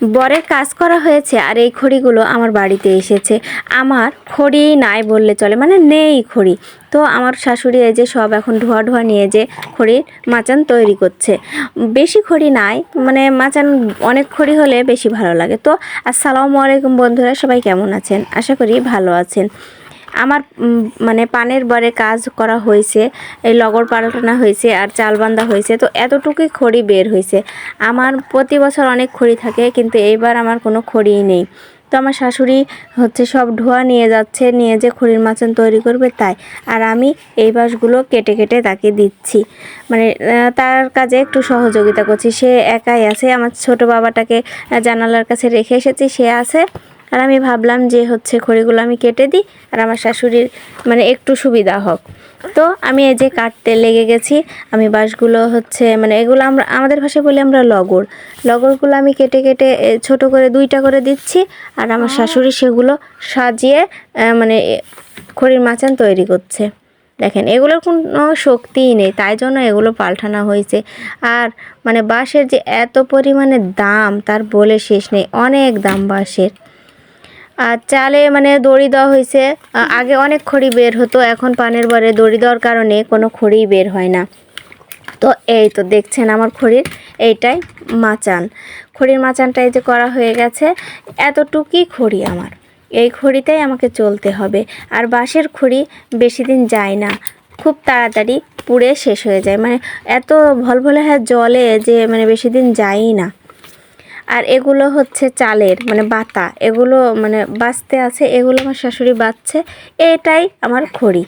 বরের কাজ করা হয়েছে আর এই খড়িগুলো আমার বাড়িতে এসেছে। আমার খড়ি নাই বললে চলে, মানে নেই খড়ি। তো আমার শাশুড়ি এই যে সব এখন ধোয়া ধোয়া নিয়ে যে খড়ির মাচান তৈরি করছে। বেশি খড়ি নাই, মানে মাচান অনেক খড়ি হলে বেশি ভালো লাগে। তো আসসালামু আলাইকুম বন্ধুরা, সবাই কেমন আছেন? আশা করি ভালো আছেন। আমার মানে পানের বরে কাজ করা হয়েছে, এই লগর পাল্টানো হয়েছে আর চাল বান্ধা হয়েছে। তো এতটুকুই খড়ি বের হয়েছে। আমার প্রতি বছর অনেক খড়ি থাকে, কিন্তু এইবার আমার কোনো খড়িই নেই। তো আমার শাশুড়ি হচ্ছে সব ধোয়া নিয়ে যাচ্ছে, নিয়ে যে খড়ির মাচান তৈরি করবে তাই। আর আমি এই বাঁশগুলো কেটে কেটে তাকে দিচ্ছি, মানে তার কাজে একটু সহযোগিতা করছি। সে একাই আছে, আমার ছোট বাবাটাকে জানালার কাছে রেখে এসেছি, সে আছে। আর আমি ভাবলাম যে হচ্ছে খড়িগুলো আমি কেটে দিই আর আমার শাশুড়ির মানে একটু সুবিধা হোক। তো আমি এই যে কাটতে লেগে গেছি। আমি বাঁশগুলো হচ্ছে মানে এগুলো আমাদের ভাষায় বলি আমরা লগরগুলো আমি কেটে কেটে ছোট করে 2টা করে দিচ্ছি। আর আমার শাশুড়ি সেগুলো সাজিয়ে মানে খড়ির মাচান তৈরি করছে। দেখেন, এগুলোর কোনো শক্তিই নেই, তাই জন্য এগুলো পাল্টানো হয়েছে। আর মানে বাঁশের যে এত পরিমাণে দাম তার বলে শেষ নেই, অনেক দাম বাঁশের। আর চালে মানে দড়ি দেওয়া হয়েছে। আগে অনেক খড়ি বের হতো, এখন পানের বরে দড়ি দেওয়ার কারণে কোনো খড়িই বের হয় না। তো এই তো দেখছেন আমার খড়ির এইটাই মাচান। খড়ির মাচানটা এই যে করা হয়ে গেছে। এতটুকুই খড়ি আমার, এই খড়িতেই আমাকে চলতে হবে। আর বাঁশের খড়ি বেশি দিন যায় না, খুব তাড়াতাড়ি পুড়ে শেষ হয়ে যায়, মানে এত ভলভলে হ্যাঁ জলে যে মানে বেশি দিন যায়ই না। আর এগুলো হচ্ছে চালের মানে বাতা, এগুলো মানে বাঁচতে আছে, এগুলো আমার শাশুড়ি বাঁচছে। এটাই আমার খড়ি।